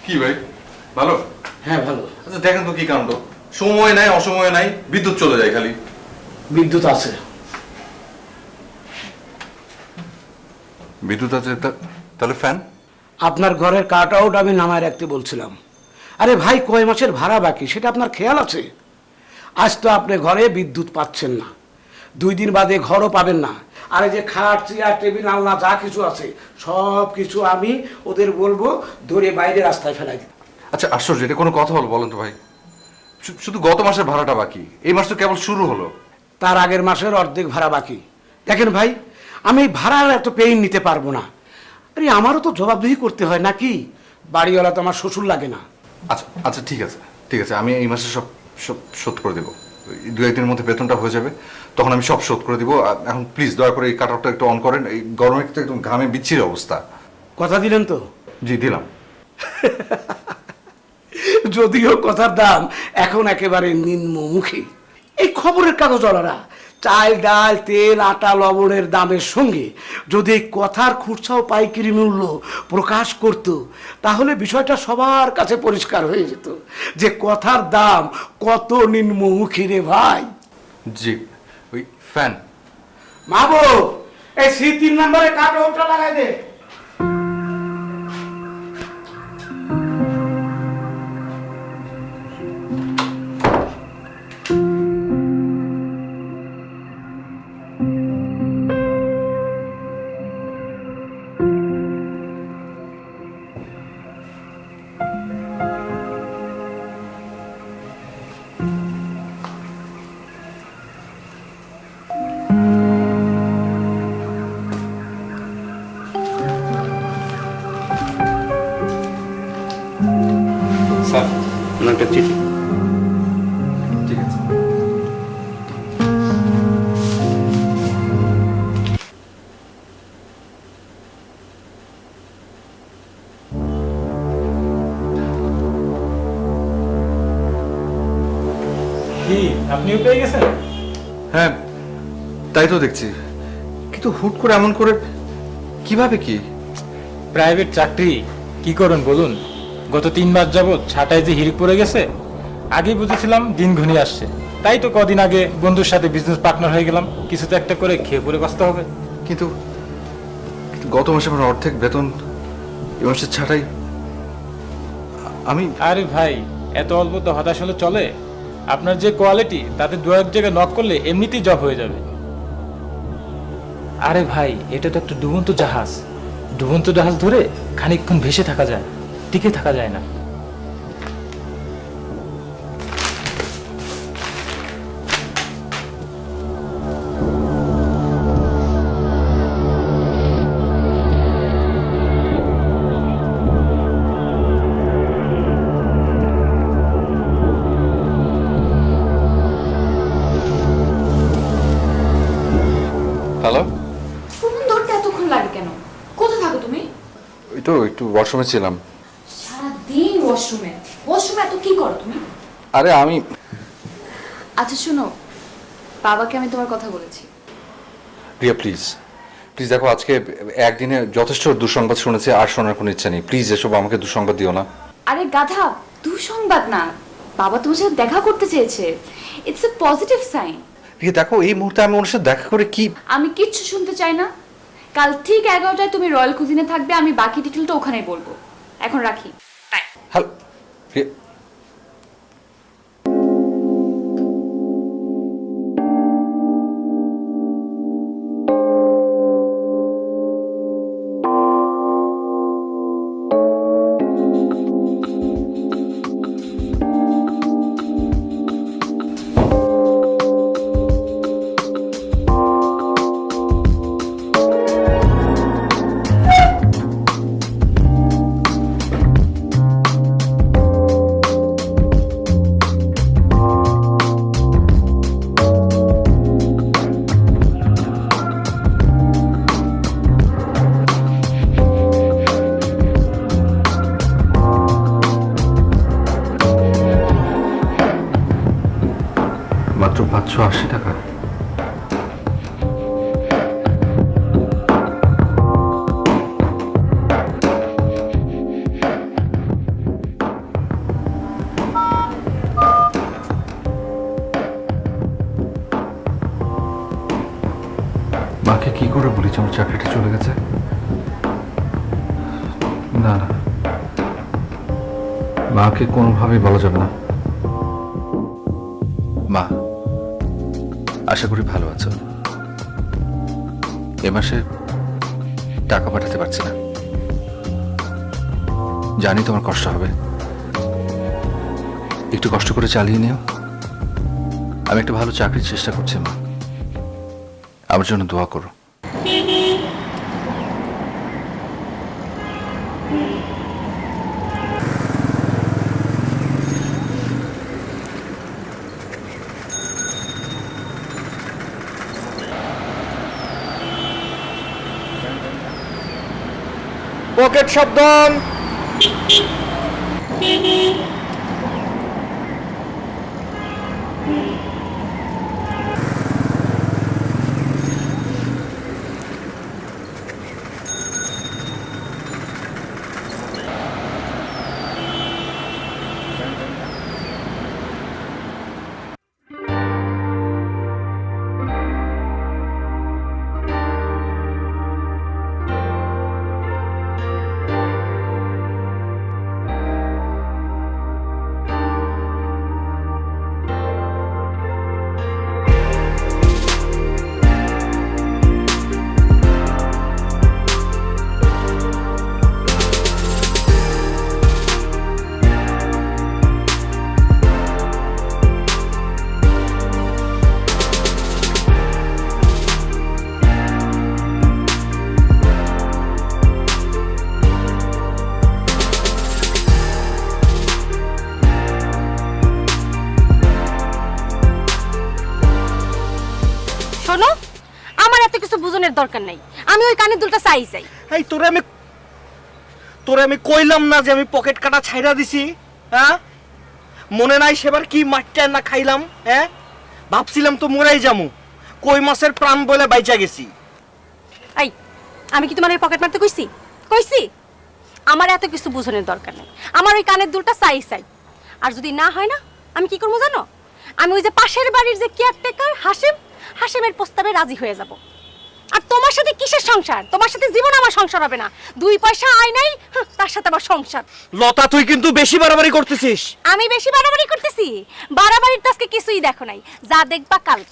কি ভাই ভালো? হ্যাঁ ভালো। আচ্ছা দেখেন তো কি কাণ্ড, সময় নাই অসময় নাই, বিদ্যুৎ চলে যায় খালি। বিদ্যুৎ আছে। বিদ্যুৎ আছে তাহলে ফ্যান? আপনার ঘরের কাট আউট আমি নামায় রাখতে বলছিলাম। আরে ভাই কয় মাসের ভাড়া বাকি সেটা আপনার খেয়াল আছে? আজ তো আপনি ঘরে বিদ্যুৎ পাচ্ছেন না, 2 দিন বাদে ঘরও পাবেন না। আর এই যে খাট চেয়ার টেবিল আলনা যা কিছু আছে সব কিছু আমি ওদের বলবো ধরে বাইরে রাস্তায় ফেলাই দিতে। আচ্ছা আশ্চর্য, এটা কোনো কথা হলো বলেন তো ভাই? শুধু গত মাসের ভাড়াটা বাকি, এই মাস তো কেবল শুরু হলো। তার আগের মাসের অর্ধেক ভাড়া বাকি। দেখেন ভাই, আমি ভাড়ার এত পেইন নিতে পারবো না। আরে আমারও তো জবাবদিহি করতে হয় নাকি? বাড়িওয়ালা তো আমার শ্বশুর লাগে না। আচ্ছা আচ্ছা ঠিক আছে ঠিক আছে, আমি এই মাসে সব সব শোধ করে দেবো। 2-1 দিনের মধ্যে বেতনটা হয়ে যাবে, তখন আমি সব শোধ করে দিব। এখন প্লিজ দয়া করে এই কাটআউটটা একটু অন করেন, এই গরমে তো একদম ঘামে বিচ্ছিরি অবস্থা। কথা দিলেন তো? জি দিলাম। যদিও কথার দাম এখন একেবারে নিম্নমুখী। এই খবরের কাগজওয়ালারা চাল ডাল তেল আটা লবণের দামের সঙ্গে যদি এই কথার খুচরা ও পাইকারি মূল্য প্রকাশ করত, তাহলে বিষয়টা সবার কাছে পরিষ্কার হয়ে যেত যে কথার দাম কত নিম্নমুখী রে ভাই। জি ওই ফ্যান। মাবো এই C3 নম্বরে কাটা ওটা লাগাই দে। স্যার ওনার একটা চিঠি। ঠিক আছে। কি আপনিও পেয়ে গেছেন? হ্যাঁ তাই তো দেখছি, কিন্তু হুট করে এমন করে কিভাবে কি? প্রাইভেট চাকরি কি করুন বলুন? গত 3 মাস যাবৎ ছাটায় যে হিড়িক পড়ে গেছে। আগেই বুঝেছিলাম দিন ঘনিয়ে আসছে, তাই তো কদিন আগে বন্ধুর সাথে বিজনেস পার্টনার হয়ে গেলাম। কিছু তো একটা করে খেয়ে পরে বাঁচতে হবে। কিন্তু কিন্তু গত মাসে আমার অর্ধেক বেতন, এ মাসের ছাটাই আমি। আরে ভাই এত অল্প তো হতাশ হলে চলে? আপনার যে কোয়ালিটি তাতে 2-1 জায়গায় নক করলে এমনিতেই জব হয়ে যাবে। আরে ভাই এটা তো একটা ডুবন্ত জাহাজ। ডুবন্ত জাহাজ ধরে খানিকক্ষণ ভেসে থাকা যায়, টিকে থাকা যায় না। হ্যালো, ফোন ধরতে এতক্ষণ লাগে কেন? কোথায় থাকো তুমি? ওই তো একটু ওয়াশরুমে ছিলাম। সারাদিন ওয়াশরুমে ওয়াশরুমে এত কি করো তুমি? আরে আমি। আচ্ছা শোনো, বাবাকে আমি তোমার কথা বলেছি। রিয়া প্লিজ প্লিজ দেখো, আজকে একদিনে যথেষ্ট দুঃসংবাদ শুনেছি, আর শোনার কোনো ইচ্ছা নেই। প্লিজ এসব আমাকে দুঃসংবাদ দিও না। আরে গাধা, দুঃসংবাদ না, বাবা তোমার সাথে দেখা করতে চেয়েছে। It's a positive sign. Riya দেখো, এই মুহূর্তে আমি ওনার সাথে দেখা করে কি? আমি কিচ্ছু শুনতে চাই না। কাল ঠিক 11টায় তুমি রয়্যাল কুজিনে থাকবে, আমি বাকি ডিটেলটা ওখানেই বলবো। এখন রাখি। বাই। হ্যালো রিয়া। মাত্র 580 টাকা। মাকে কোনোভাবেই বলা যাবে না। মা, আশা করি ভালো আছো। এ মাসে টাকা পাঠাতে পারছি না, জানি তোমার কষ্ট হবে, একটু কষ্ট করে চালিয়ে নিও। আমি একটা ভালো চাকরির চেষ্টা করছি মা, আমার জন্য দোয়া করো। পকেট সাবধান। শোনো, আমার এত কিছু বুঝনের দরকার নাই। আমি ওই কানের দুলটা চাই। এই তোরে আমি কইলাম না যে আমি পকেট কাটা ছাইরা দিছি? হ্যাঁ, মনে নাই সেবার কি মাঠটা না খাইলাম? হ্যাঁ, ভাবছিলাম তো মরাই যামু, কই মাছের প্রাণ বলে বাইচা গেছি। এই, আমি কি তোমার ওই পকেট মারতে কইছি? আমার এত কিছু বুঝনের দরকার নাই। আমার ওই কানের দুলটা চাই। আর যদি না হয় না, আমি কি করবো জানো? আমি ওই যে পাশের বাড়ির যে কেয়ারটেকার হাসিমের প্রস্তাবে রাজি হয়ে যাব। আর তোমার সাথে কিসের সংসার? তোমার সাথে জীবন আমার সংসার হবে না। 2 পয়সা আয় নাই, তার সাথে আমার সংসার। লতা, তুই কিন্তু বেশি বাড়াবাড়ি করতেছিস। আমি বেশি বাড়াবাড়ি করতেছি? বাড়াবাড়ির তো আজকে কিছুই দেখো নাই, যা দেখবা কাল।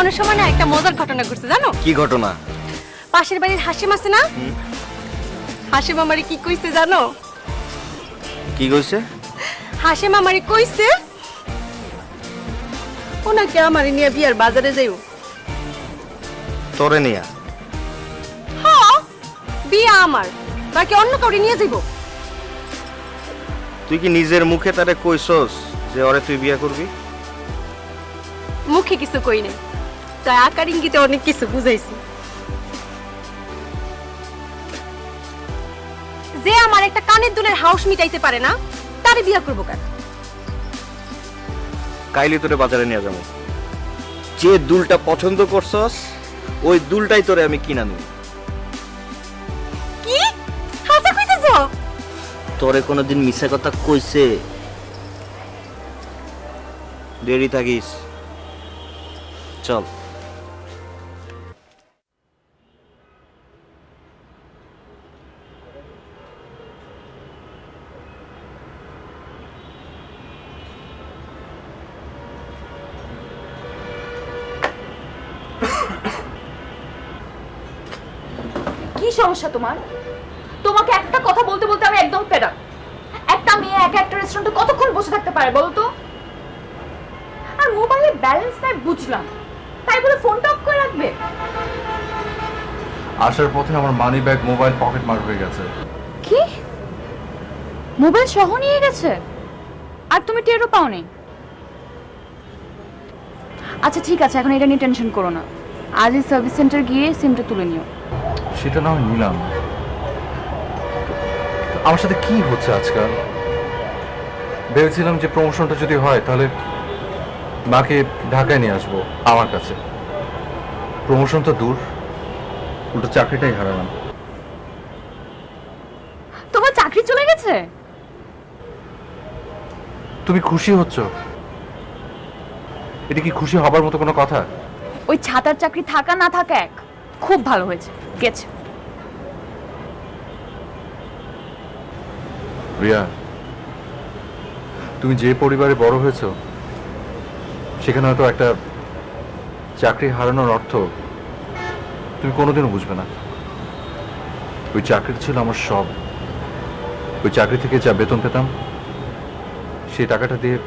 অনেক সময় না একটা মজার ঘটনা ঘটছে জানো? কি ঘটনা? পাশের বাড়ির হাসিম আছে না, হাসিম আমারে কি কইছে জানো? কি কইছে? হাসিম আমারে কইছে ওনাকে আমারে নিয়ে বিয়ার বাজারে যাইও। তোরে নিয়া? হ্যাঁ, বিয়া আমার, বাকি অন্য কাউরে নিয়ে যাইব। তুই কি নিজের মুখে তারে কইছস যে ওরে তুই বিয়া করবি? মুখে কিছু কই নাই, তাই আকার ইঙ্গিতে অনেক কিছু বুঝাইছি। যে আমার একটা কানের দুলের হাউস মিটাইতে পারে না, তারে বিয়া করবো কেন? কাইলি তোরে বাজারে নিয়ে যাবো, যে দুলটা পছন্দ করছস ওই দুলটাই তোরে আমি কিনা নেব। কি হাসা কইতেছ? তোরে কোনোদিন মিছা কথা কইছে? দেরি থাকিস, চল। কি সমস্যা তোমার? তোমাকে একটা কথা বলতে বলতে আমি একদম ফেড আপ। একটা মেয়ে একটা রেস্টুরেন্টে কতক্ষণ বসে থাকতে পারে বলো তো? আর মোবাইলে ব্যালেন্স নাই বুঝলাম, তাই বলে ফোনটা অফ করে রাখবে? আসার পথে আমার মানি ব্যাগ, মোবাইল, পকেট মার হয়ে গেছে। কি? মোবাইল সহ নিয়ে গেছে? আর তুমি টেরও পাওনি? আচ্ছা ঠিক আছে, এখন এটা নিয়ে টেনশন করো না। আজই সার্ভিস সেন্টার গিয়ে সিমটা তুলে নিও। সেটা না হয় নিলাম, আমার সাথে কি হচ্ছে আজকাল? ভেবেছিলাম যে প্রমোশনটা যদি হয় তাহলে মাকে ঢাকায় নিয়ে আসবো আমার কাছে। প্রমোশন তো দূর, উল্টো চাকরিটাই হারালাম। তোমার চাকরি চলে গেছে? তুমি খুশি হচ্ছ? এটা কি খুশি হবার মতো কোনো কথা? ওই ছাতার চাকরি থাকা না থাকা এক, খুব ভালো হয়েছে গেছে। রিয়া, তুমি যে পরিবারে বড় হয়েছো সেখানে হয়তো একটা চাকরি হারানোর অর্থ তুমি কোনোদিনও বুঝবে না। ওই চাকরি ছিল আমার সব। ওই চাকরি থেকে যা বেতন পেতাম সেই টাকাটা দিয়ে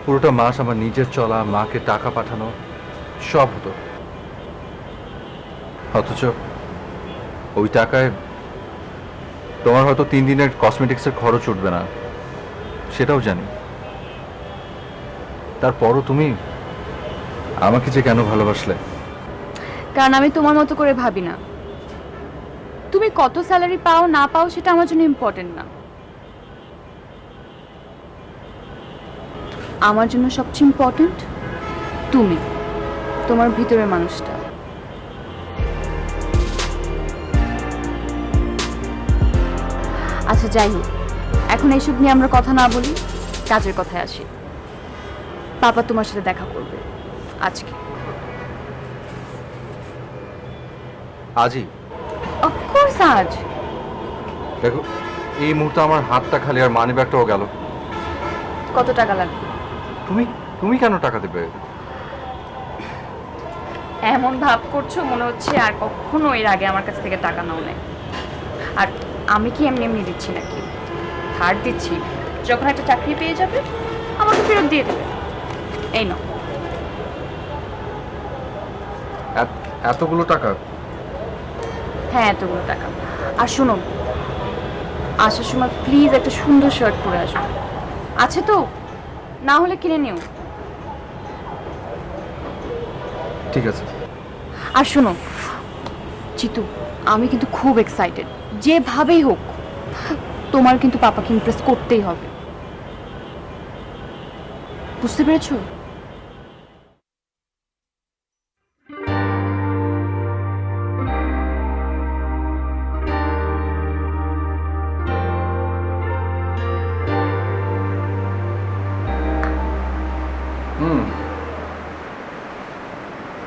পুরোটা মাস আমার নিজের চলা, মাকে টাকা পাঠানো সব হতো। অথচ ওই টাকায় তোমার হয়তো 3 দিনের কসমেটিক্সের খরচ উঠবে না, সেটাও জানি। তারপরও তুমি আমাকে যে কেন ভালোবাসলে? কারণ আমি তোমার মতো করে ভাবি না। তুমি কত স্যালারি পাও না পাও সেটা আমার জন্য ইম্পর্টেন্ট না। আমার জন্য সবচেয়ে ইম্পর্টেন্ট তুমি, তোমার ভিতরের মানুষটা। আচ্ছা যাই হোক, এখন এইসব নিয়ে আমরা কথা না বলি, কাজের কথায় আসি। পাপা তোমার সাথে দেখা করবে আজকে। আজই? অফকোর্স আজ। দেখো, এই মুহূর্তে আমার হাতটা খালি, আর মানি ব্যাগটাও গেল। কত টাকা লাগবে? তুমি তুমি কেন টাকা দেবে? এমন ভাব করছো মনে হচ্ছে আর কখনো এর আগে আমার কাছ থেকে টাকা নাও নেই। আর আমি কি এমনি এমনি দিচ্ছি নাকি? ধার দিচ্ছি। যখন একটা চাকরি পেয়ে যাবে আমাকে ফেরত দিয়ে দেবে। এই নাও। এতগুলো টাকা? হ্যাঁ, এতগুলো টাকা। আর শোনো, আসার সময় প্লিজ একটা সুন্দর শার্ট পরে আসবে। আছে তো? না হলে কিনে নিও। ঠিক আছে। আর শোনো চিতু, আমি কিন্তু খুব এক্সাইটেড। যেভাবেই হোক তোমার কিন্তু পাপাকে ইমপ্রেস করতেই হবে, বুঝতে পেরেছো?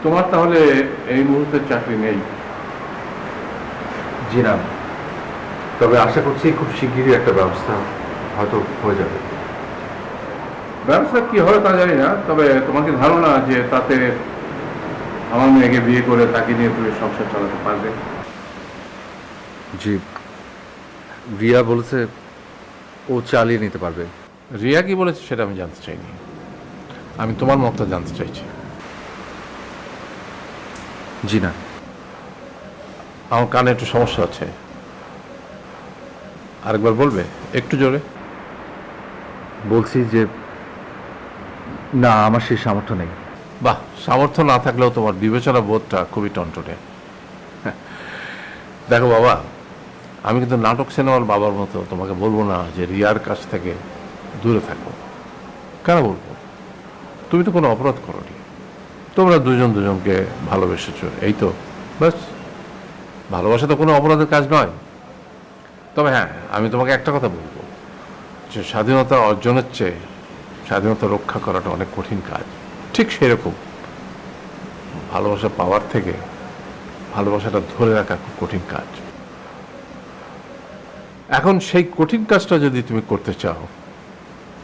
তোমার তাহলে এই মুহূর্তে চাকরি নেই? জি না, তবে আশা করছি খুব শিগগিরই একটা ব্যবস্থা হয়তো হয়ে যাবে। ব্যবসা কি হয় তা জানি না, তবে তোমার কি ধারণা যে তাতে আমার মেয়েকে বিয়ে করে তাকে নিয়ে তুমি সংসার চালাতে পারবে? জি, রিয়া বলেছে ও চালিয়ে নিতে পারবে। রিয়া কি বলেছে সেটা আমি জানতে চাইনি, আমি তোমার মতটা জানতে চাইছি। জি না। আমার কানে একটু সমস্যা আছে, আরেকবার বলবে একটু জোরে? বলছি যে না, আমার সেই সামর্থ্য নেই। বাহ, সামর্থ্য না থাকলেও তোমার বিবেচনা বোধটা খুবই টনটনে। দেখো বাবা, আমি কিন্তু নাটক সিনেমার বাবার মতো তোমাকে বলবো না যে রিয়ার কাছ থেকে দূরে থাকো। কেন বলবো? তুমি তো কোনো অপরাধ করোনি, তোমরা দুজন দুজনকে ভালোবেসেছো, এই তো ব্যাস। ভালোবাসা তো কোনো অপরাধের কাজ নয়। তবে হ্যাঁ, আমি তোমাকে একটা কথা বলবো যে স্বাধীনতা অর্জনের চেয়ে স্বাধীনতা রক্ষা করাটা অনেক কঠিন কাজ। ঠিক সেরকম ভালোবাসা পাওয়ার থেকে ভালোবাসাটা ধরে রাখা খুব কঠিন কাজ। এখন সেই কঠিন কাজটা যদি তুমি করতে চাও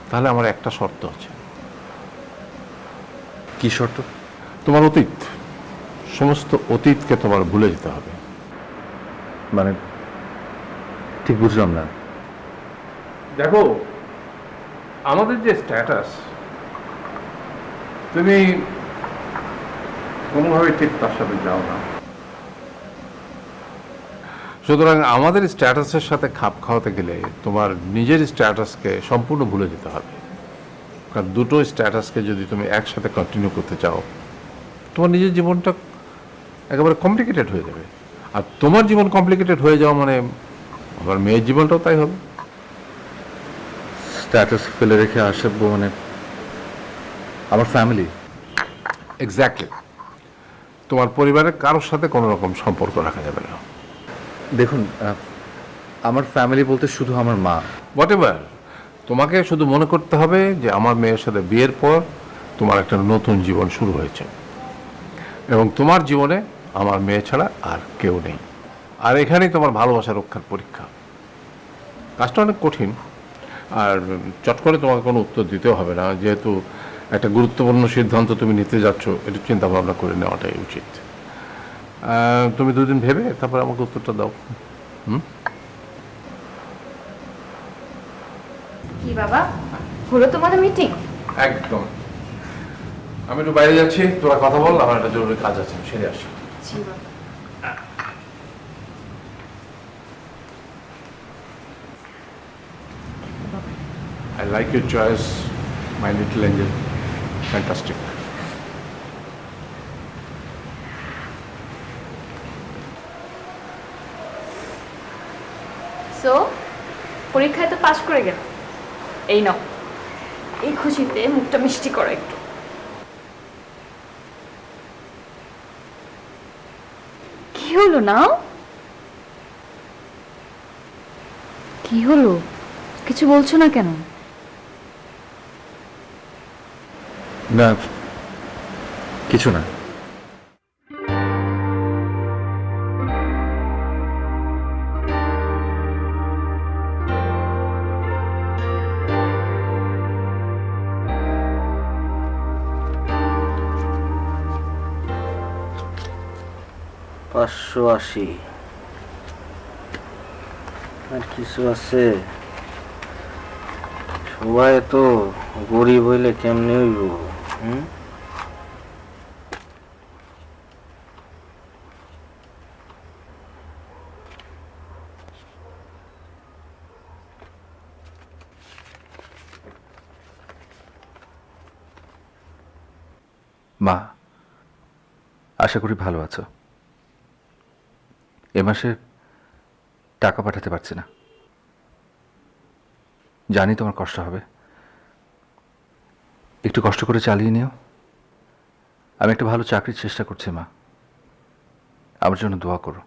তাহলে আমার একটা শর্ত আছে। কি শর্ত? তোমার অতীত, সমস্ত অতীতকে তোমার ভুলে যেতে হবে। মানে ঠিক বুঝলাম না। দেখো, আমাদের যে স্ট্যাটাস তুমি কোনোভাবে ঠিক তার সাথে যাও না। সুতরাং আমাদের স্ট্যাটাসের সাথে খাপ খাওয়াতে গেলে তোমার নিজের স্ট্যাটাসকে সম্পূর্ণ ভুলে যেতে হবে। কারণ দুটো স্ট্যাটাসকে যদি তুমি একসাথে কন্টিনিউ করতে চাও, তোমার নিজের জীবনটা একেবারে কমপ্লিকেটেড হয়ে যাবে। আর তোমার জীবন কমপ্লিকেটেড হয়ে যাওয়া মানে আমার মেয়ের জীবনটাও তাই হবে। স্ট্যাটাস ফেলে রেখে আসবো মানে আমার ফ্যামিলি। এক্স্যাক্টলি, তোমার পরিবারের কারোর সাথে কোনো রকম সম্পর্ক রাখা যাবে না। দেখুন, আমার ফ্যামিলি বলতে শুধু আমার মা। হোয়াট এভার, তোমাকে শুধু মনে করতে হবে যে আমার মেয়ের সাথে বিয়ের পর তোমার একটা নতুন জীবন শুরু হয়েছে এবং তোমার জীবনে আমার মেয়ে ছাড়া আর কেউ নেই। আর এখানেই তোমার ভালোবাসা রক্ষার পরীক্ষা। কাজটা অনেক কঠিন, আর চট করে তোমাকে কোনো উত্তর দিতেও হবে না, যেহেতু একটা গুরুত্বপূর্ণ সিদ্ধান্ত তুমি নিতে যাচ্ছ, এটা চিন্তা ভাবনা করে নেওয়াটাই উচিত। তুমি দুদিন ভেবে তারপর আমাকে উত্তরটা দাও। কি বাবা, হলো তোমাদের মিটিং? একদম। আমি একটু বাইরে যাচ্ছি, তোরা কথা বল, আমার একটা জরুরি কাজ আছে, সেরে আসি। জি বাবা। I like your choice, my little angel. Fantastic. So পরীক্ষায় তো পাশ করে গেল, এই নাও, এই খুশিতে মুখটা মিষ্টি করো একটু। কি হলো নাও? কি হলো, কিছু বলছো না কেন? না, কিছু না। পাঁচশো আশি আর কিছু আছে? সবাই তো গরিব হইলে কেমনে হইব? মা, আশা করি ভালো আছো। এ মাসে টাকা পাঠাতে পারছি না, জানি তোমার কষ্ট হবে, একটু কষ্ট করে চালিয়ে নিও। আমি একটা ভালো চাকরির চেষ্টা করছি মা, আমার জন্য দোয়া করো।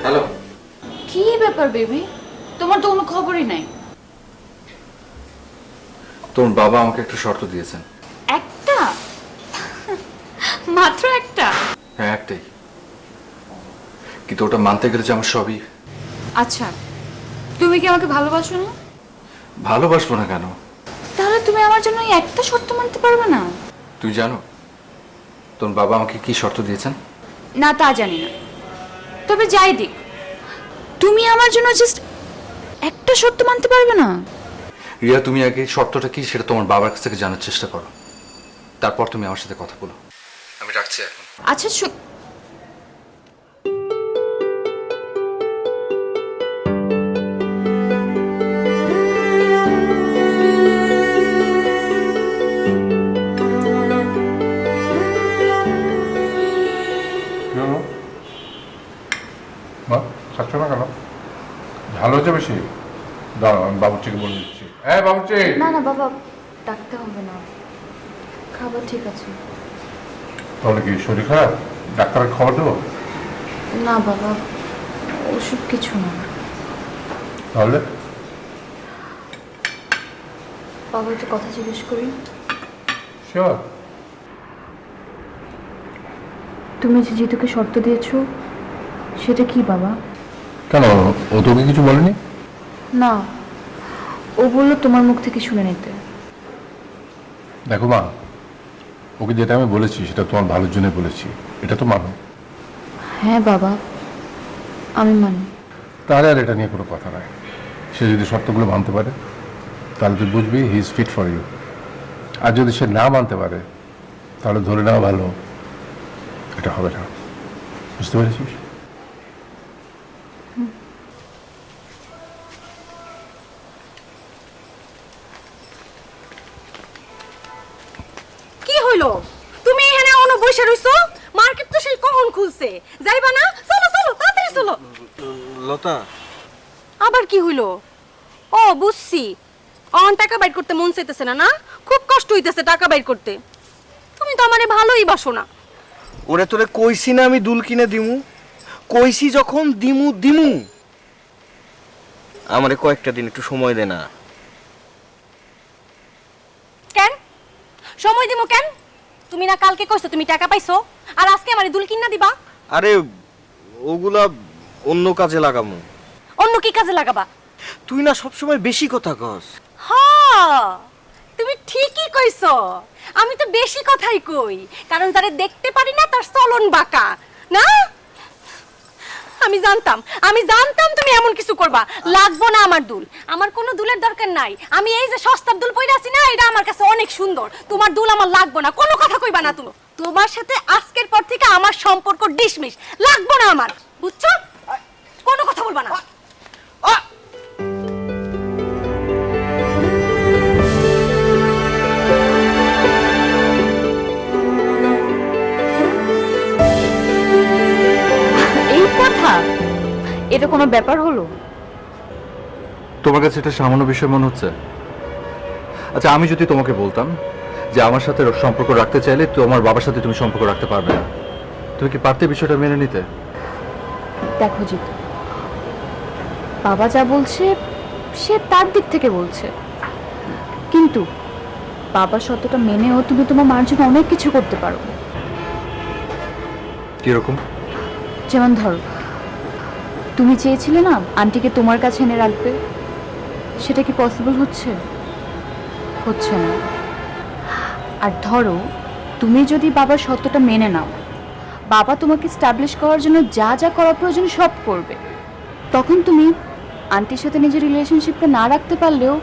হ্যালো। কি ব্যাপার বেবি, তোমার তো কোনো খবরই নাই। তোমার বাবা আমাকে একটা শর্ত দিয়েছেন। একটা? মাত্র একটা? হ্যাঁ, একটাই, কিন্তু ওটা মানতে গেলে যে আমার সবই। আচ্ছা, তুমি কি আমাকে ভালোবাসো না? ভালোবাসবো না কেন? তাহলে তুমি আমার জন্য এই একটা শর্ত মানতে পারবে না? তুই জানো তোর বাবা আমাকে কি শর্ত দিয়েছেন? না, তা জানি না, তবে যাই দিক, তুমি আমার জন্য জাস্ট একটা শর্ত মানতে পারবে না? রিয়া, তুমি আগে শর্তটা কি সেটা তোমার বাবার কাছ থেকে জানার চেষ্টা করো, তারপর তুমি আমার সাথে কথা বলো। আমি রাখছি এখন। আচ্ছা মা, খাচ্ছ না কেন? ঝাল হয়েছে বেশি? দাঁড়াও, আমি বাবুর্চিকে বলে দিচ্ছি। হ্যাঁ বাবুর্চি। না না বাবা, ডাকতে হবে না, খাবার ঠিক আছে। তাহলে কি শরীর খারাপ? ডাক্তারের খবর দেবো? না বাবা, ওষুধ কিছু না। তাহলে বাবা, একটু কথা জিজ্ঞেস করি। শিওর। তুমি যে জিতুকে শর্ত দিয়েছো, সেটা কি বাবা? কেন, ও তোকে কিছু বলেনি? না, ও বললো তোমার মুখ থেকে শুনে নিতে। দেখো মা, ওকে যেটা আমি বলেছি সেটা তোমার ভালোর জন্য বলেছি, এটা তো মানো। হ্যাঁ বাবা, আমি মানি। তাহলে আর এটা নিয়ে কোনো কথা নাই। সে যদি শর্তগুলো মানতে পারে তাহলে তুই বুঝবি he is fit for you. আর যদি সে না মানতে পারে তাহলে ধরে নেওয়া ভালো এটা হবে না। বুঝতে পেরেছিস? কি হইলো? তুমি এখানে এখনো বসে রইছো? মার্কেট তো সেই কখন খুলছে, যাইবা না? চলো চলো তাড়াতাড়ি চলো। লতা, আবার কি হইলো? ও বুঝছি, অন টাকা বাইর করতে মন চাইতেছে না, না? খুব কষ্ট হইতেছে টাকা বাইর করতে। তুমি তো আমারে ভালোই বাসো না। ওরে তোরে কইছি না আমি দুল কিনে দিমু? কইছি যখন দিমু দিমু। আমারে কয়েকটা দিন একটু সময় দে না। কেন সময় দিমু কেন? তুমি না কালকে কইছো তুমি টাকা পাইছো, আর আজকে আমারে দুল কিনা দিবা? আরে ওগুলা অন্য কাজে লাগামু। অন্য কি কাজে লাগাবা? তুই না সবসময় বেশি কথা কস। হ্যাঁ তুমি ঠিকই কইছো, আমি তো বেশি কথাই কই, কারণ যারা দেখতে পারি না তার চলন বাঁকা, না? আমি জানতাম তুমি এমন কিছু করবা। লাগবো না আমার দুল, আমার কোনো দুলের দরকার নাই। আমি এই যে সস্তার দুল পরে আছি না, এটা আমার কাছে অনেক সুন্দর। তোমার দুল আমার লাগবো না, কোনো কথা কইবা না তুমি। তোমার সাথে আজকের পর থেকে আমার সম্পর্ক ডিসমিস, লাগবো না আমার, বুঝছো? কোনো কথা বলবা না। এই কথা, এটা কোনো ব্যাপার হলো? তোমার কাছে এটা সামান্য বিষয় মনে হচ্ছে? আচ্ছা, আমি যদি তোমাকে বলতাম যে আমার সাথে সম্পর্ক রাখতে চাইলে তোমার বাবার সাথে তুমি সম্পর্ক রাখতে পারবে না, তুমি কি পারতে বিষয়টা মেনে নিতে? দেখো জিতু, বাবা যা বলছে সে তার দিক থেকে বলছে, কিন্তু বাবার সত্যটা মেনেও তুমি তোমার মার জন্য অনেক কিছু করতে পারো। কিরকম? যেমন ধরো, তুমি চেয়েছিলে না আন্টিকে তোমার কাছে এনে রাখবে, সেটা কি পসিবল হচ্ছে? হচ্ছে না। আর ধরো, তুমি যদি বাবার সত্যটা মেনে নাও, বাবা তোমাকে স্টাবলিশ করার জন্য যা যা করা প্রয়োজন সব করবে, তখন তুমি আন্টির সাথে নিজের রিলেশনশিপটা না রাখতে পারলেও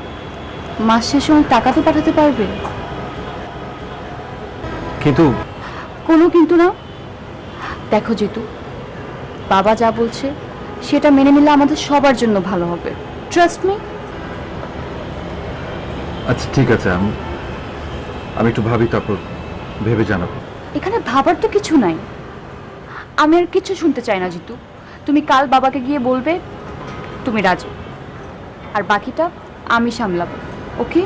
মাস শেষে অনেক টাকা তো পাঠাতে পারবে। কিন্তু কোনো কিন্তু না। দেখো জিতু, বাবা যা বলছে সেটা মেনে নিলে আমাদের সবার জন্য ভালো হবে। Trust me. আচ্ছা ঠিক আছে, আমি একটু ভাবি, তারপর ভেবে জানাবো। এখানে ভাবার তো কিছু নাই। আমি আর কিছু শুনতে চাই না জিতু। তুমি কাল বাবাকে গিয়ে বলবে তুমি রাজি, আর বাকিটা আমি সামলাবো। ওকে?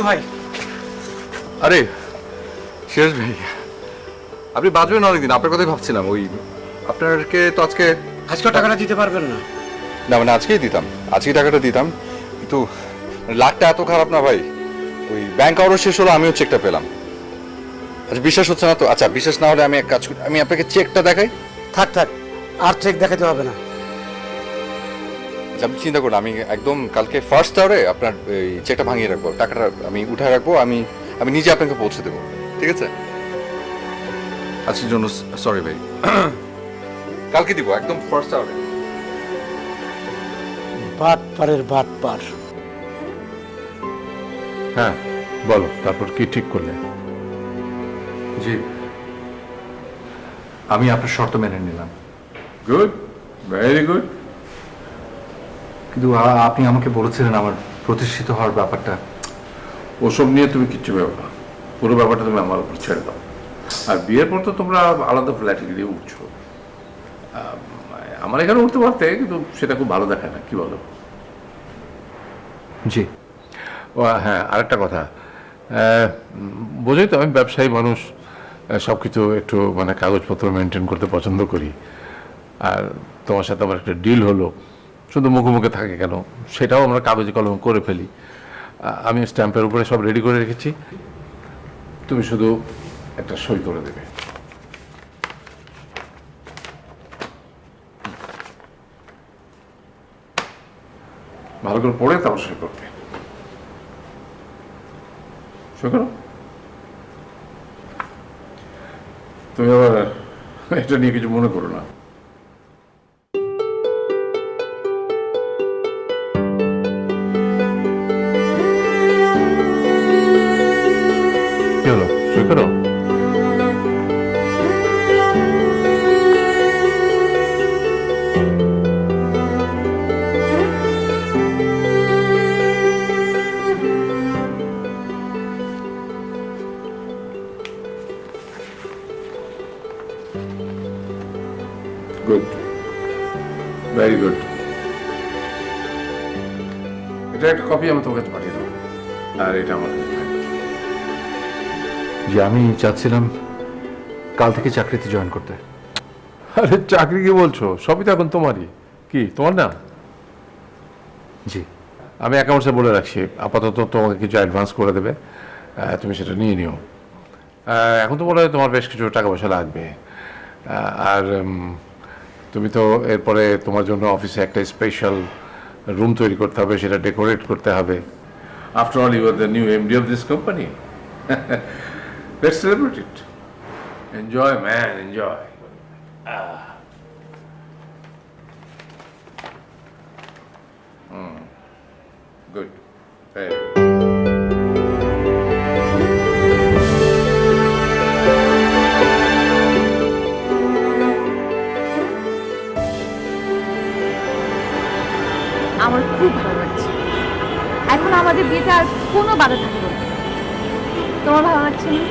ভাই, আরে শেষ ভাই, আপনি বাঁচবেন অনেকদিন, আপনার কথাই ভাবছিলাম। ওই আপনাকে তো আজকে আজকে টাকাটা দিতে পারবেন না? না মানে আজকেই দিতাম, আজকেই টাকাটা দিতাম, কিন্তু লাখটা এত খারাপ না ভাই। ওই ব্যাংক আওয়ারও শেষ হলো, আমিও চেকটা পেলাম। আচ্ছা বিশ্বাস হচ্ছে না তো? আচ্ছা বিশ্বাস না হলে আমি এক কাজ করি, আমি আপনাকে চেকটা দেখাই। থাক থাক, আর চেক দেখাতে হবে না। আচ্ছা আপনি চিন্তা করুন, আমি একদম কালকে ফার্স্ট আওয়ারে আপনার এই চেকটা ভাঙিয়ে রাখবো, টাকাটা আমি উঠায় রাখবো, আমি নিজে আপনাকে পৌঁছে দেবো, ঠিক আছে? আজকের জন্য সরি ভাই, কালকে দিব একদম ফার্স্ট আওয়ারে। বাটপারের বাটপার। হ্যাঁ বলো, তারপর কি ঠিক করলে? জি, আমি আপনার শর্ত মেনে নিলাম। Good, very good. কিন্তু আপনি আমাকে বলেছিলেন আমার প্রতিষ্ঠিত হওয়ার ব্যাপারটা। ওসব নিয়ে তুমি কিচ্ছু ভেবো না, পুরো ব্যাপারটা তুমি আমার উপর ছেড়ে দাও। আর বিয়ের পর তো তোমরা আলাদা ফ্ল্যাটে গিয়ে উঠছো। আমার এখানে উঠতে পারতে, কিন্তু সেটা খুব ভালো দেখায় না, কি বলো? জি। ও হ্যাঁ, আরেকটা কথা, বোঝোই তো আমি ব্যবসায়ী মানুষ, সব কিছু একটু মানে কাগজপত্র মেনটেন করতে পছন্দ করি। আর তোমার সাথে আমার একটা ডিল হলো, শুধু মুখে মুখে থাকে কেন, সেটাও আমরা কাগজে কলমে করে ফেলি। আমি স্ট্যাম্পের উপরে সব রেডি করে রেখেছি, তুমি শুধু একটা সই করে দেবে। ভালো করে পড়ে তারপর সই করবে। সই করো। তুমি আবার এটা নিয়ে কিছু মনে করো না। কি হলো, সই করো। Good, very good. এটা একটা কপি আমি তোমার কাছে পাঠিয়ে দেবো, আর এটা আমার কাছে থাকবে। যে আমি চাচ্ছিলাম কাল থেকে চাকরিতে জয়েন করতে। আরে চাকরি কি বলছো, সবই তো এখন তোমারই। কি তোমার না? জি। আমি অ্যাকাউন্টসে বলে রাখছি, আপাতত তোমাকে কিছু অ্যাডভান্স করে দেবে, তুমি সেটা নিয়ে নিও। এখন তো মনে হয় তোমার বেশ কিছু টাকা পয়সা লাগবে, আর তুমি তো এরপরে তোমার জন্য অফিসে একটা স্পেশাল রুম তৈরি করতে হবে, সেটা ডেকোরেট করতে হবে। After all you are the new MD of this company. Let's celebrate it. Enjoy man, enjoy. Good. Very good. আমার খুব ভালো লাগছে। এখন আমাদের বিয়েতে আর কোনো বাধা থাকবে না। তোমার ভালো লাগছে না?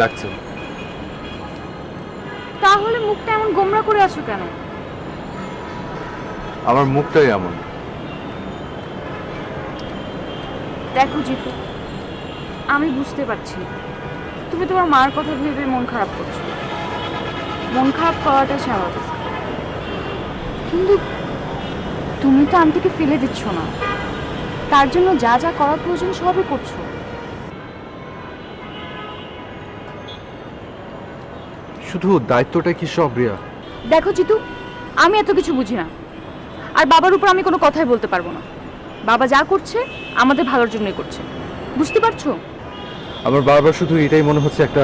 লাগছে। তাহলে মুখটা এমন গোমরা করে আছো কেন? আমার মুখটাই এমন। দেখো জিতু, আমি বুঝতে পারছি তুমি তোমার মার কথা ভেবে মন খারাপ করছো। মন খারাপ করাটা স্বাভাবিক, কিন্তু তুমি তো আন্টিকে ফেলে দিচ্ছ না। তার জন্য যা যা করা প্রয়োজন সবই করছো। শুধু দায়িত্বটা কি সব রিয়া? দেখো জিতু, আমি এত কিছু বুঝি না, আর বাবার উপর আমি কোনো কথাই বলতে পারবো না। বাবা যা করছে আমাদের ভালোর জন্যই করছে, বুঝতে পারছো? আমার বারবার শুধু এটাই মনে হচ্ছে একটা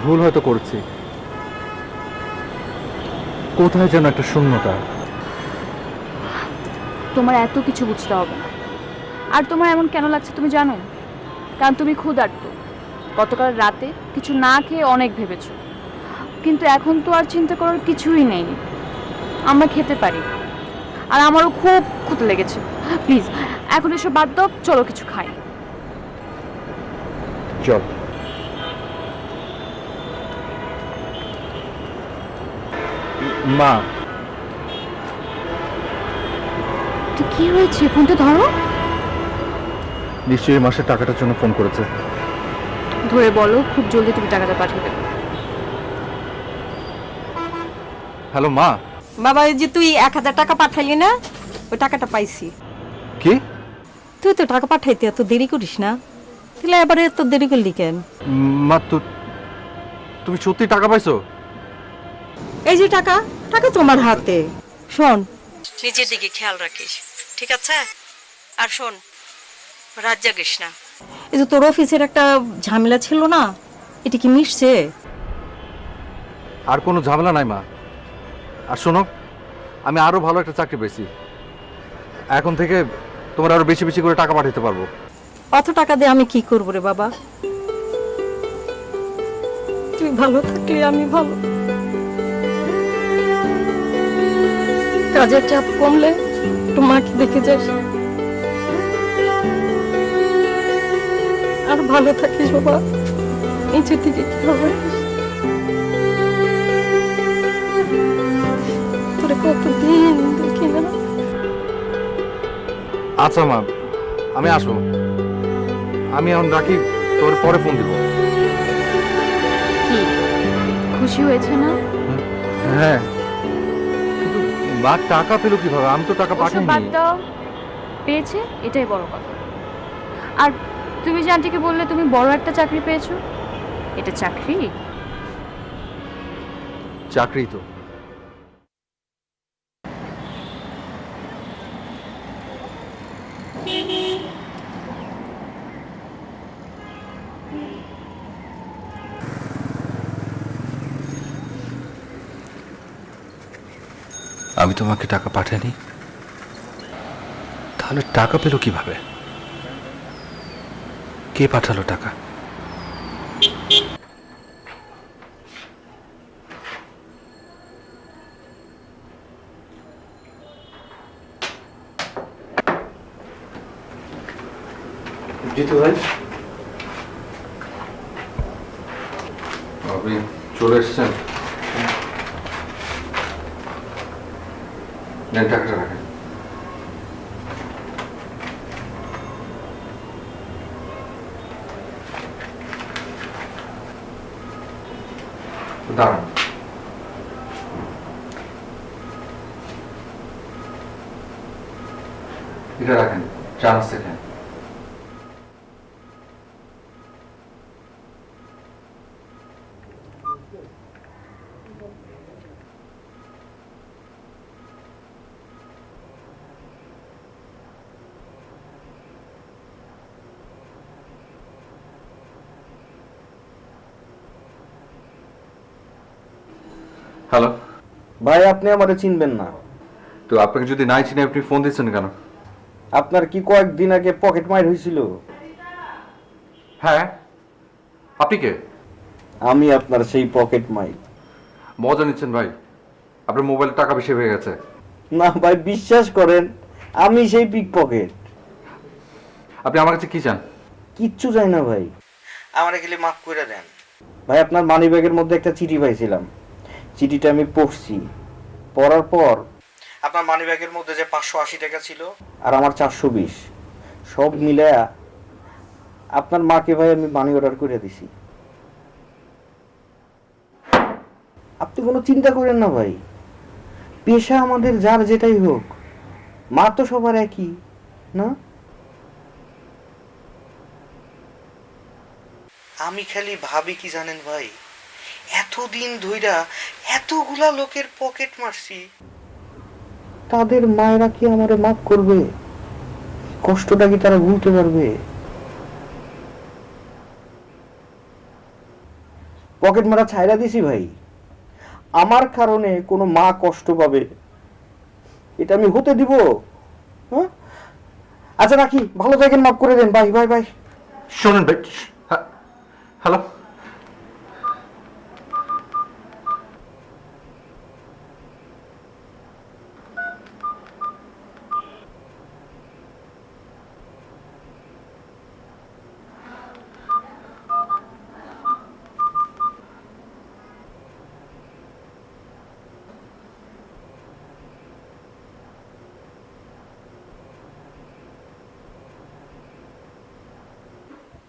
ভুল হয়তো করছি, কোথায় যেন একটা শূন্যতা। তোমার এত কিছু বুঝতে হবে না। আর তোমার এমন কেন লাগছে তুমি জানো? কারণ তুমি ক্ষুধার্ত। গতকাল রাতে কিছু না খেয়ে অনেক ভেবেছো, কিন্তু এখন তো আর চিন্তা করার কিছুই নেই। আমরা খেতে পারি, আর আমারও খুব ক্ষুধা লেগেছে। প্লিজ এখন এসব বাদ দাও, চলো কিছু খাই। চল। মা, তো কি হয়েছে? ফোনটা ধরো। নিশ্চয়ই মাসের টাকাটার জন্য ফোন করেছে। ধরে বলো, খুব জলদি তুমি টাকাটা পাঠিয়ে দেবে। হ্যালো মা। বাবা, এই যে তুই 1000 টাকা পাঠাইলি না, ওই টাকাটা পাইছি। কি? তুই তো টাকা পাঠাইতে এত দেরি করিস না, তাহলে এবার এত দেরি করলি কেন? মা, তুমি সত্যি টাকা পাইছো? এই যে টাকা, টাকা তোমার হাতে। শোন, নিজের দিকে খেয়াল রাখিস, ঠিক আছে? আর শোন, রাত জাগিস না। এই যে তোর অফিসের একটা ঝামেলা ছিল না, এটা কি মিশছে? আর কোনো ঝামেলা নাই মা। আর শোনো, আমি আরো ভালো একটা চাকরি পেয়েছি। এখন থেকে তোমার আরো বেশি বেশি করে টাকা পাঠাতে পারবো। অত টাকা দিয়ে আমি কি করবো রে বাবা? তুই ভালো থাকলে আমি ভালো। কাজের চাপ কমলে তোমাকে দেখে যাস, আর ভালো থাকিস বাবা। নিচের দিকে খেয়াল রাখিস। তোরে কতদিন দেখি না। আচ্ছা মা, আমি আসবো। আমি এখন রাখি, তোর পরে ফোন দিব। কি খুশি হয়েছে না? হ্যাঁ, কিন্তু মা টাকা পেলো কিভাবে? আমি তো টাকা ওসব বাদ পাঠাইনি। দাও, পেয়েছে, এটাই বড় কথা। আর তুমি যে আন্টিকে বললে তুমি বড় একটা চাকরি পেয়েছো, এটা চাকরি? চাকরি তো। আমি তোমাকে টাকা পাঠাইনি, তাহলে টাকা পেলো কিভাবে? কে পাঠালো টাকা? জিতু ভাই, আপনি চলে এসেছেন? নেন, টাকাটা রাখেন। দাঁড়ান। এটা রাখেন, চা নাস্তা খান। হ্যালো। ভাই আপনি আমারে চিনবেন না। তো আপনাকে যদি নাই চিনি, আপনি ফোন দিচ্ছেন কেন? আপনার কি কয়েকদিন আগে পকেট মার হয়েছিল? হ্যাঁ। আপনি কে? আমি আপনার সেই পকেট মাই। মজা নিচ্ছেন ভাই? আপনার মোবাইলে টাকা বেশি হয়ে গেছে। না ভাই, বিশ্বাস করেন আমি সেই পিক পকেট। আপনি আমার কাছে কি চান? কিচ্ছু চাই না ভাই, আমারে খালি মাফ করে দেন। ভাই আপনার মানি ব্যাগের মধ্যে একটা চিঠি পাইছিলাম, চিঠিটা আমি পড়ছি। পড়ার পর আপনার মানি ব্যাগের মধ্যে যে 580 টাকা ছিল আর আমার 420, সব মিলায়া আপনার মাকে ভাই আমি মানি অর্ডার করে দিছি। আপনি কোনো চিন্তা করেন না ভাই, পেশা আমাদের যার যেটাই হোক, মা তো সবার একই না? আমি খালি ভাবি কি জানেন ভাই, এতদিন ধইরা এতগুলা লোকের পকেট মারছি, তাদের মায়েরা কি আমারে মাফ করবে? কষ্টটা কি তারা ভুলতে পারবে? পকেট মারা ছাইরা দিছি ভাই, আমার কারণে কোনো মা কষ্ট পাবে এটা আমি হতে দিব? হ্যাঁ, আচ্ছা রাখি, ভালো থাকেন, মাফ করে দেন। Bye bye bye. শোনেন ভাই। হ্যালো।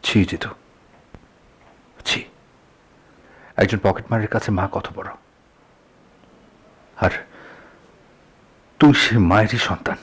ছি জিতু, ছি। একজন পকেটমারের কাছে মা কত বড়, আর তুই সে মায়েরই সন্তান।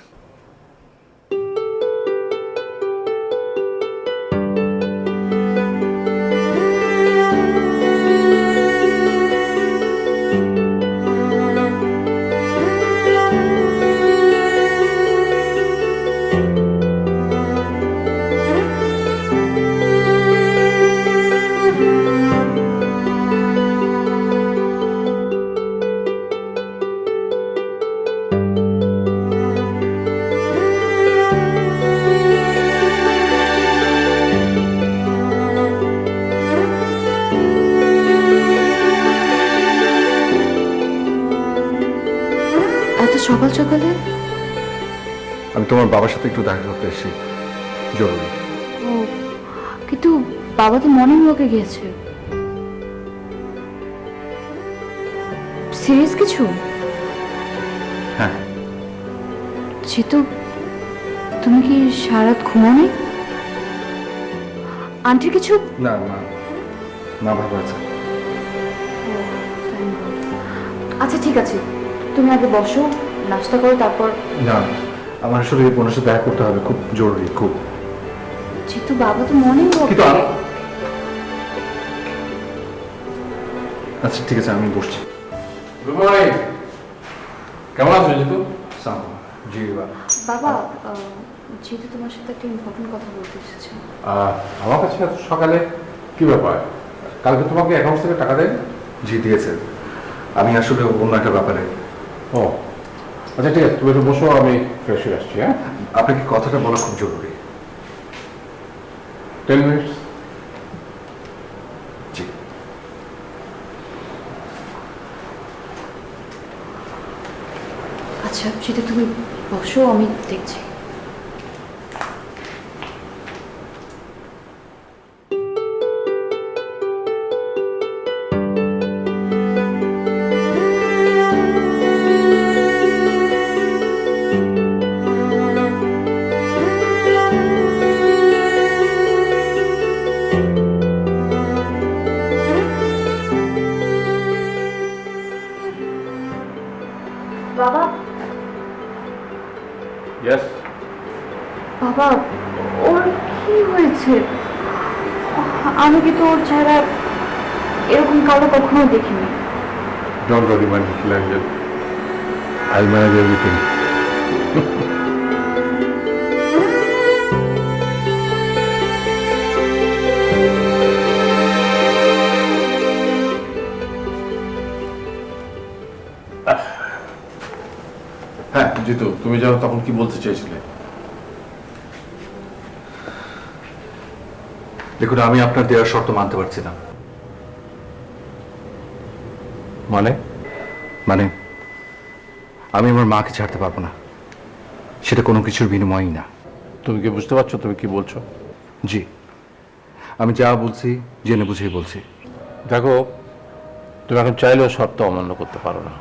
সকাল সকালে? আমি তোমার বাবার সাথে একটু দেখা করতে এসেছি, জরুরি। ও, কিন্তু বাবা তো মর্নিং ওয়াকে গিয়েছে। সিরিয়াস কিছু? হ্যাঁ। জিতু, তুমি কি সারাত ঘুমাওনি? আন্টির কিছু? না না না, ভালো আছে। আচ্ছা ঠিক আছে, তুমি আগে বসো, নাস্তা করো, তারপর। না, আমার আসলে ওনার সাথে দেখা করতে হবে, খুব জরুরি, খুব। যেহেতু বাবা তো মর্নিং ওয়াক কিন্তু আচ্ছা ঠিক আছে, আমি বসছি। Good morning. কেমন আছো জিতু? জি বাবা। বাবা যেহেতু তোমার সাথে একটা ইম্পর্টেন্ট কথা বলতে এসেছে। আমার কাছে এত সকালে কি ব্যাপার? কালকে তোমাকে অ্যাকাউন্ট থেকে টাকা দেয়? জি দিয়েছে। আমি আসলে অন্য একটা ব্যাপারে। ও আচ্ছা ঠিক আছে, তুমি একটু বসো, আমি ফ্রেশ হয়ে আসছি। হ্যাঁ, আপনাকে কথাটা বলা খুব জরুরি। 10 মিনিটস। জি। আচ্ছা যেহেতু তুমি বসো, আমি দেখছি। বাবা ইয়েস। বাবা ওর কি হয়েছে? আমি কিন্তু ওর চেহারা এরকম কালো কখনো দেখিনি। Don't worry my little Angel, I will manage everything. হ্যাঁ জিতু, তুমি জানো তখন কি বলতে চেয়েছিলে? দেখুন, আমি আপনার দেওয়ার শর্ত মানতে পারছি না। মানে? মানে আমি আমার মাকে ছাড়তে পারবো না, সেটা কোনো কিছুর বিনিময়ই না। তুমি কি বুঝতে পারছো তুমি কি বলছো? জি, আমি যা বলছি জেনে বুঝেই বলছি। দেখো, তুমি এখন চাইলেও শর্ত অমান্য করতে পারো না।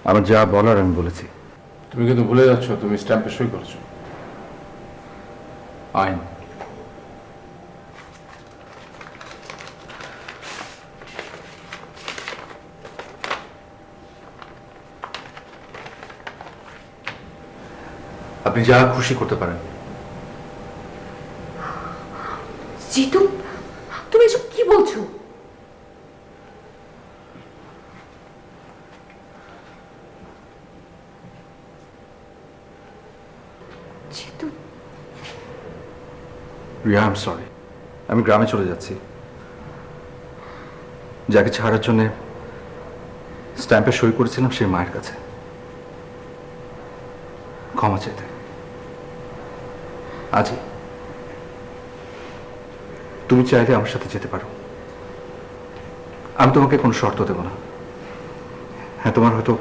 আমার যা বলার আমি বলেছি। তুমি কিন্তু ভুলে যাচ্ছ তুমি স্ট্যাম্পে সই করছো। আইন। আপনি যা খুশি করতে পারেন। জিতু তুমি এসব কি বলছো? Jitu Riya, I am sorry. আমি গ্রামে চলে যাচ্ছি, যাকে ছাড়ার জন্য স্ট্যাম্পে সই করেছিলাম সেই মায়ের কাছে ক্ষমা চাইতে। আজই তুমি চাইলে আমার সাথে যেতে পারো। আমি তোমাকে কোনো শর্ত দেব না। হ্যাঁ, তোমার হয়তো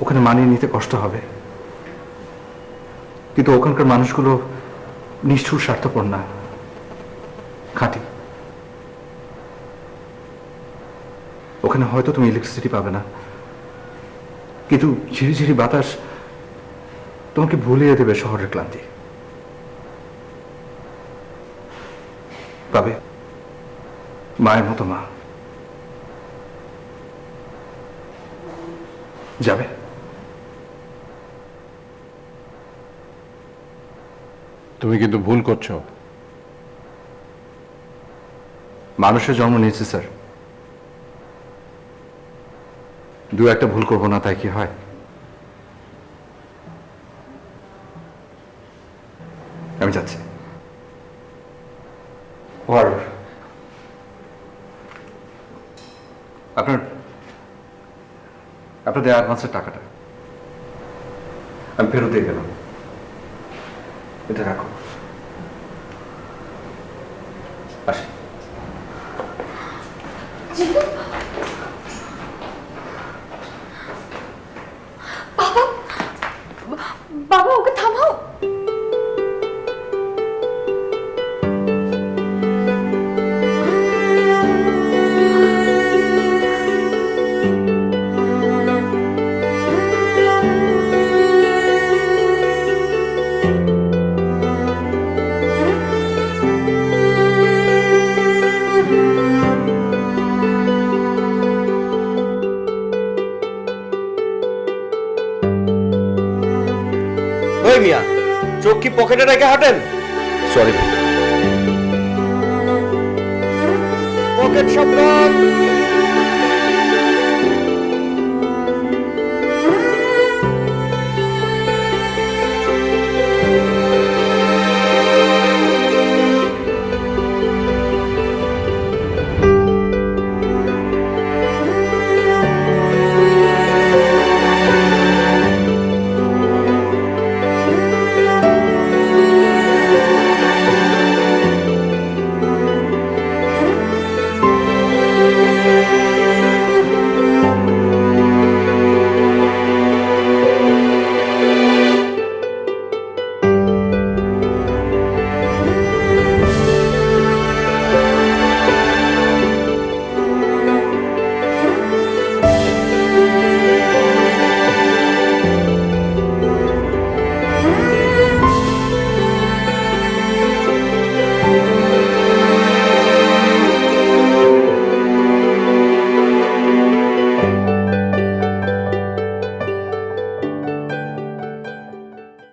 ওখানে মানিয়ে নিতে কষ্ট হবে, কিন্তু ওখানকার মানুষগুলো নিষ্ঠুর, স্বার্থপর না, খাঁটি। ওখানে হয়তো তুমি ইলেকট্রিসিটি পাবে না, কিন্তু ঝিরিঝিরি বাতাস তোমাকে ভুলিয়ে দেবে শহরের ক্লান্তি। পাবে মায়ের মতো মা। যাবে? তুমি কিন্তু ভুল করছো। মানুষের জন্ম নিয়েছে স্যার, দু একটা ভুল করবো না তাই কি হয়? আমি যাচ্ছি। আপনার আপনার দেওয়া অ্যাডভান্সের টাকাটা আমি ফেরত দিয়ে গেলাম, এটা রাখো। আসি। বাবা বাবা ওকে থামাও। কই মিয়া, চোখ কি পকেটে রেখে হাঁটেন? সরি ভাই। পকেট সাবধান।